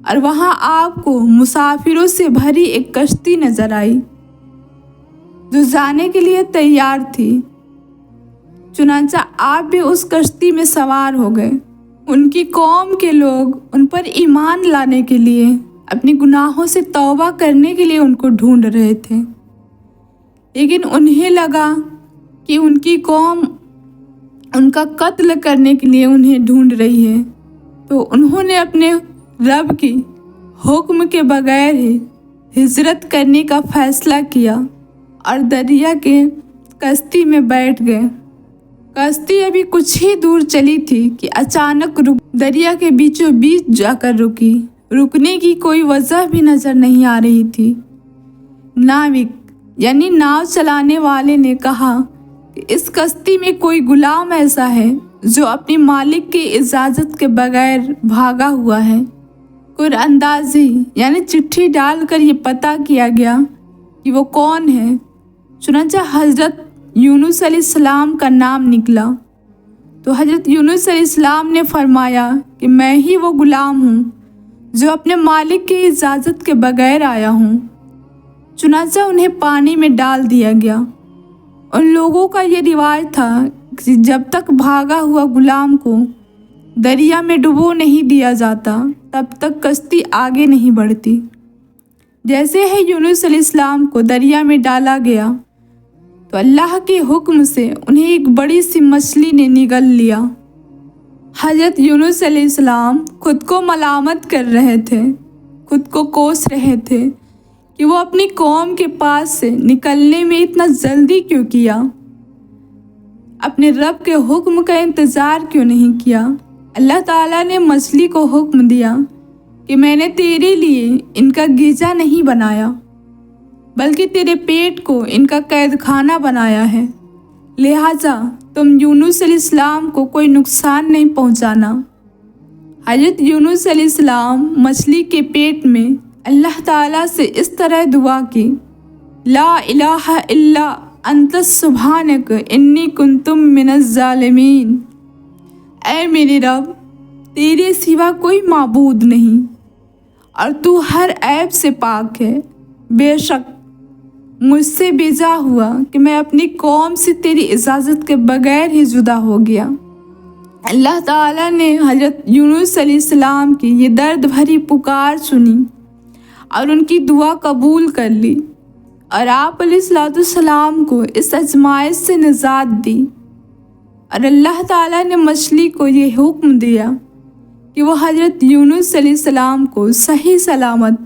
اور وہاں آپ کو مسافروں سے بھری ایک کشتی نظر آئی جو جانے کے لیے تیار تھی۔ چنانچہ آپ بھی اس کشتی میں سوار ہو گئے۔ ان کی قوم کے لوگ ان پر ایمان لانے کے لیے، اپنے گناہوں سے توبہ کرنے کے لیے ان کو ڈھونڈ رہے تھے، لیکن انہیں لگا کہ ان کی قوم ان کا قتل کرنے کے لیے انہیں ڈھونڈ رہی ہے، تو انہوں نے اپنے رب کی حکم کے بغیر ہی ہجرت کرنے کا فیصلہ کیا اور دریا کے کشتی میں بیٹھ گئے۔ کشتی ابھی کچھ ہی دور چلی تھی کہ اچانک دریا کے بیچوں بیچ جا کر رکی۔ رکنے کی کوئی وجہ بھی نظر نہیں آ رہی تھی۔ ناوک یعنی ناؤ چلانے والے نے کہا کہ اس کشتی میں کوئی غلام ایسا ہے جو اپنے مالک کی اجازت کے بغیر بھاگا ہوا ہے۔ قرآن اندازی یعنی چٹھی ڈال کر یہ پتہ کیا گیا کہ وہ کون ہے۔ چنانچہ حضرت یونس علیہ السلام کا نام نکلا، تو حضرت یونس علیہ السلام نے فرمایا کہ میں ہی وہ غلام ہوں جو اپنے مالک کی اجازت کے بغیر آیا ہوں۔ چنانچہ انہیں پانی میں ڈال دیا گیا۔ ان لوگوں کا یہ رواج تھا کہ جب تک بھاگا ہوا غلام کو دریا میں ڈبو نہیں دیا جاتا تب تک کشتی آگے نہیں بڑھتی۔ جیسے ہی یونس علیہ السلام کو دریا میں ڈالا گیا تو اللہ کے حکم سے انہیں ایک بڑی سی مچھلی نے نگل لیا۔ حضرت یونس علیہ السلام خود کو ملامت کر رہے تھے، خود کو کوس رہے تھے کہ وہ اپنی قوم کے پاس سے نکلنے میں اتنا جلدی کیوں کیا، اپنے رب کے حکم کا انتظار کیوں نہیں کیا۔ اللہ تعالیٰ نے مچھلی کو حکم دیا کہ میں نے تیرے لیے ان کا غذا نہیں بنایا بلکہ تیرے پیٹ کو ان کا قید خانہ بنایا ہے، لہٰذا تم یونس علیہ السلام کو کوئی نقصان نہیں پہنچانا۔ حضرت یونس علیہ السلام مچھلی کے پیٹ میں اللہ تعالیٰ سے اس طرح دعا کی، لا الہ الا انت سبحانک انی کنت من الظالمین۔ اے میرے رب، تیرے سوا کوئی معبود نہیں اور تو ہر عیب سے پاک ہے۔ بے شک مجھ سے بیزا ہوا کہ میں اپنی قوم سے تیری اجازت کے بغیر ہی جدا ہو گیا۔ اللہ تعالیٰ نے حضرت یونس علیہ السلام کی یہ درد بھری پکار سنی اور ان کی دعا قبول کر لی اور آپ علیہ السلام کو اس آزمائش سے نجات دی، اور اللہ تعالیٰ نے مچھلی کو یہ حکم دیا کہ وہ حضرت یونس علیہ السلام کو صحیح سلامت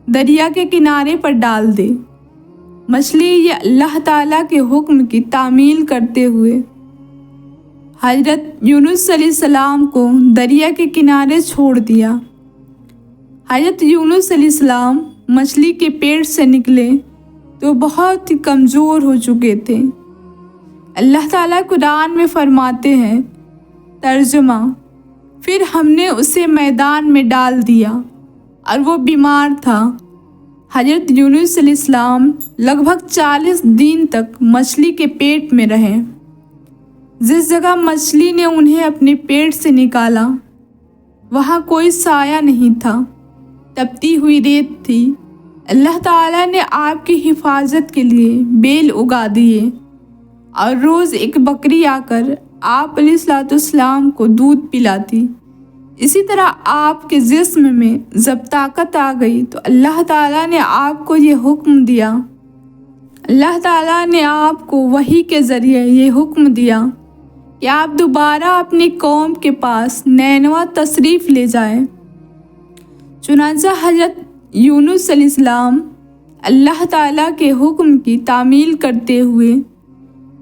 دریا کے کنارے پر ڈال دے۔ مچھلی یہ اللہ تعالیٰ کے حکم کی تعمیل کرتے ہوئے حضرت یونس علیہ السلام کو دریا کے کنارے چھوڑ دیا۔ حضرت یونس علیہ السلام مچھلی کے پیٹ سے نکلے تو بہت ہی کمزور ہو چکے تھے۔ اللہ تعالیٰ قرآن میں فرماتے ہیں، ترجمہ، پھر ہم نے اسے میدان میں ڈال دیا اور وہ بیمار تھا۔ حضرت یونس علیہ السلام لگ بھگ 40 دن تک مچھلی کے پیٹ میں رہے۔ جس جگہ مچھلی نے انہیں اپنے پیٹ سے نکالا وہاں کوئی سایہ نہیں تھا، تپتی ہوئی ریت تھی۔ اللہ تعالیٰ نے آپ کی حفاظت کے لیے بیل اگا دیے اور روز ایک بکری آ کر آپ علیہ السلام کو دودھ پلاتی۔ اسی طرح آپ کے جسم میں جب طاقت آ گئی تو اللہ تعالیٰ نے آپ کو یہ حکم دیا، اللہ تعالیٰ نے آپ کو وحی کے ذریعے یہ حکم دیا کہ آپ دوبارہ اپنی قوم کے پاس نینوا تشریف لے جائیں۔ چنانچہ حضرت یونس علیہ السلام اللہ تعالیٰ کے حکم کی تعمیل کرتے ہوئے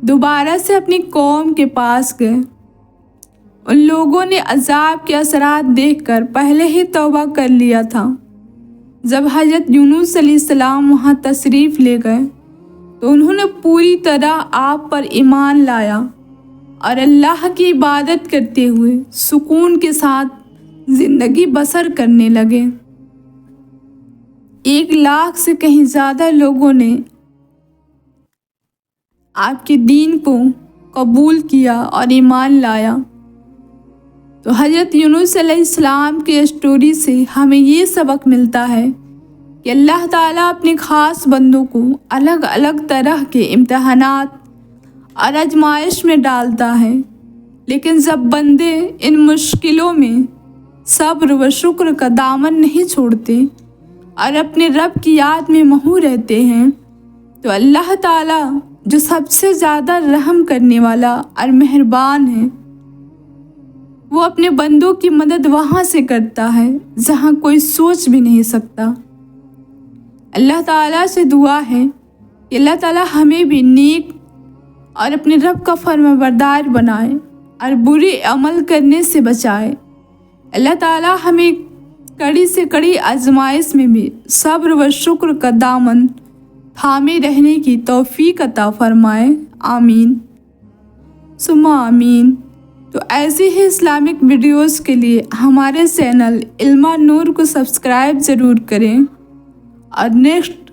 دوبارہ سے اپنی قوم کے پاس گئے۔ ان لوگوں نے عذاب کے اثرات دیکھ کر پہلے ہی توبہ کر لیا تھا۔ جب حضرت یونس علیہ السلام وہاں تشریف لے گئے تو انہوں نے پوری طرح آپ پر ایمان لایا اور اللہ کی عبادت کرتے ہوئے سکون کے ساتھ زندگی بسر کرنے لگے۔ 1,00,000 سے کہیں زیادہ لوگوں نے آپ کے دین کو قبول کیا اور ایمان لایا۔ تو حضرت یونس علیہ السلام کی اسٹوری سے ہمیں یہ سبق ملتا ہے کہ اللہ تعالیٰ اپنے خاص بندوں کو الگ الگ طرح کے امتحانات اور آزمائش میں ڈالتا ہے، لیکن جب بندے ان مشکلوں میں صبر و شکر کا دامن نہیں چھوڑتے اور اپنے رب کی یاد میں محو رہتے ہیں تو اللہ تعالیٰ جو سب سے زیادہ رحم کرنے والا اور مہربان ہے، وہ اپنے بندوں کی مدد وہاں سے کرتا ہے جہاں کوئی سوچ بھی نہیں سکتا۔ اللہ تعالیٰ سے دعا ہے کہ اللہ تعالیٰ ہمیں بھی نیک اور اپنے رب کا فرمانبردار بنائے اور برے عمل کرنے سے بچائے۔ اللہ تعالیٰ ہمیں کڑی سے کڑی آزمائش میں بھی صبر و شکر کا دامن تھامے رہنے کی توفیق عطا فرمائے، آمین ثم آمین۔ تو ایسی ہی اسلامک ویڈیوز کے لیے ہمارے چینل علمہ نور کو سبسکرائب ضرور کریں، اور نیکسٹ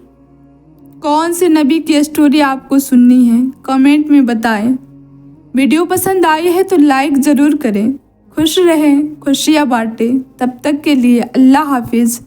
کون سے نبی کی اسٹوری آپ کو سننی ہے کمنٹ میں بتائیں۔ ویڈیو پسند آئی ہے تو لائک ضرور کریں۔ خوش رہیں، خوشیاں بانٹیں۔ تب تک کے لیے اللہ حافظ۔